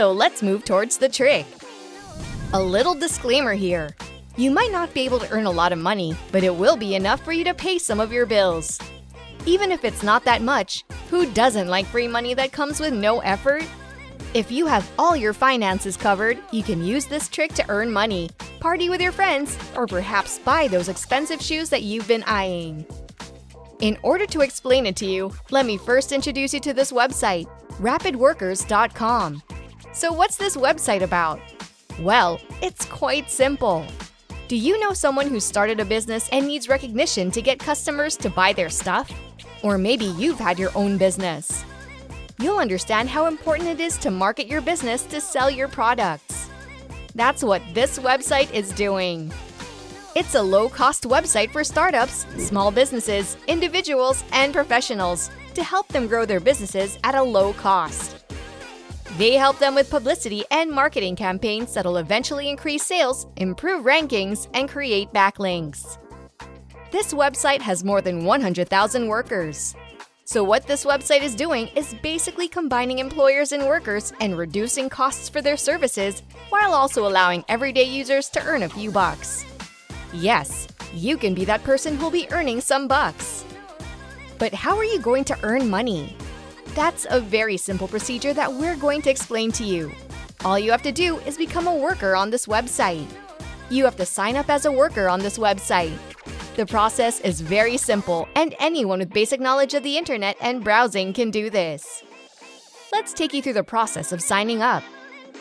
So let's move towards the trick. A little disclaimer here. You might not be able to earn a lot of money, but it will be enough for you to pay some of your bills. Even if it's not that much, who doesn't like free money that comes with no effort? If you have all your finances covered, you can use this trick to earn money, party with your friends, or perhaps buy those expensive shoes that you've been eyeing. In order to explain it to you, let me first introduce you to this website, RapidWorkers.com. So what's this website about? Well, it's quite simple. Do you know someone who started a business and needs recognition to get customers to buy their stuff? Or maybe you've had your own business. You'll understand how important it is to market your business to sell your products. That's what this website is doing. It's a low-cost website for startups, small businesses, individuals, and professionals to help them grow their businesses at a low cost. They help them with publicity and marketing campaigns that'll eventually increase sales, improve rankings, and create backlinks. This website has more than 100,000 workers. So what this website is doing is basically combining employers and workers and reducing costs for their services while also allowing everyday users to earn a few bucks. Yes, you can be that person who'll be earning some bucks. But how are you going to earn money? That's a very simple procedure that we're going to explain to you. All you have to do is become a worker on this website. You have to sign up as a worker on this website. The process is very simple, and anyone with basic knowledge of the internet and browsing can do this. Let's take you through the process of signing up.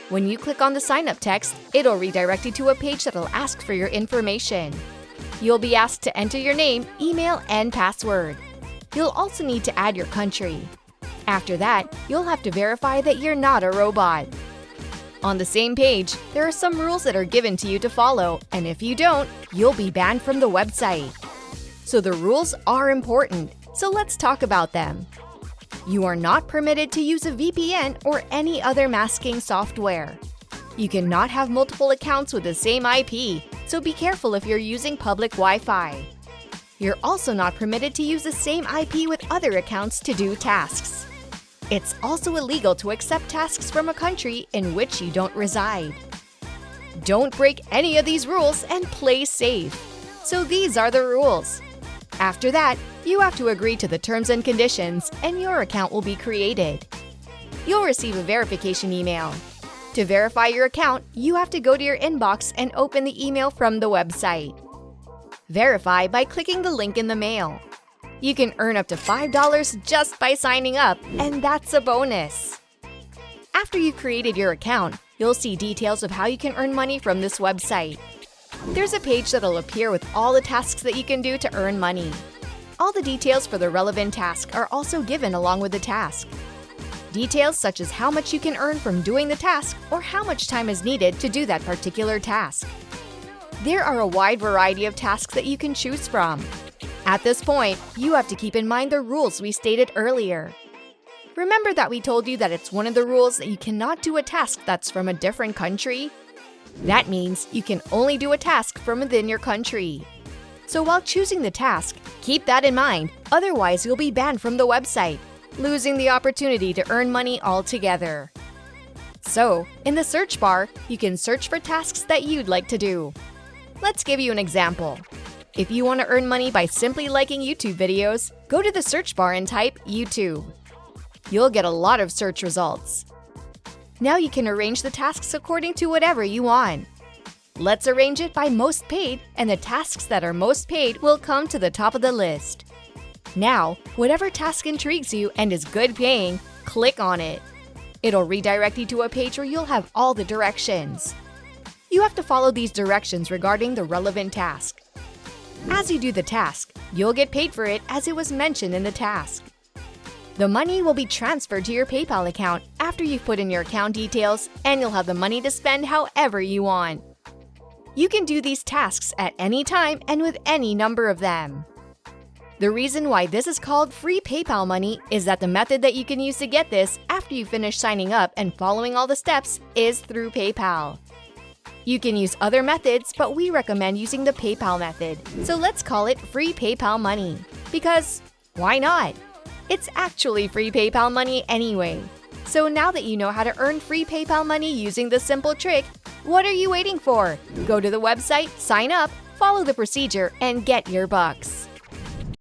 When you click on the sign up text, it'll redirect you to a page that'll ask for your information. You'll be asked to enter your name, email, and password. You'll also need to add your country. After that, you'll have to verify that you're not a robot. On the same page, there are some rules that are given to you to follow, and if you don't, you'll be banned from the website. So the rules are important, so let's talk about them. You are not permitted to use a VPN or any other masking software. You cannot have multiple accounts with the same IP, so be careful if you're using public Wi-Fi. You're also not permitted to use the same IP with other accounts to do tasks. It's also illegal to accept tasks from a country in which you don't reside. Don't break any of these rules and play safe. So these are the rules. After that, you have to agree to the terms and conditions, and your account will be created. You'll receive a verification email. To verify your account, you have to go to your inbox and open the email from the website. Verify by clicking the link in the mail. You can earn up to $5 just by signing up, and that's a bonus. After you've created your account, you'll see details of how you can earn money from this website. There's a page that'll appear with all the tasks that you can do to earn money. All the details for the relevant task are also given along with the task. Details such as how much you can earn from doing the task or how much time is needed to do that particular task. There are a wide variety of tasks that you can choose from. At this point, you have to keep in mind the rules we stated earlier. Remember that we told you that it's one of the rules that you cannot do a task that's from a different country? That means you can only do a task from within your country. So while choosing the task, keep that in mind, otherwise you'll be banned from the website, losing the opportunity to earn money altogether. So, in the search bar, you can search for tasks that you'd like to do. Let's give you an example. If you want to earn money by simply liking YouTube videos, go to the search bar and type YouTube. You'll get a lot of search results. Now you can arrange the tasks according to whatever you want. Let's arrange it by most paid, and the tasks that are most paid will come to the top of the list. Now, whatever task intrigues you and is good paying, click on it. It'll redirect you to a page where you'll have all the directions. You have to follow these directions regarding the relevant task. As you do the task, you'll get paid for it as it was mentioned in the task. The money will be transferred to your PayPal account after you've put in your account details, and you'll have the money to spend however you want. You can do these tasks at any time and with any number of them. The reason why this is called free PayPal money is that the method that you can use to get this after you finish signing up and following all the steps is through PayPal. You can use other methods, but we recommend using the PayPal method, so let's call it free PayPal money. Because why not? It's actually free PayPal money anyway. So now that you know how to earn free PayPal money using this simple trick, what are you waiting for? Go to the website, sign up, follow the procedure, and get your bucks.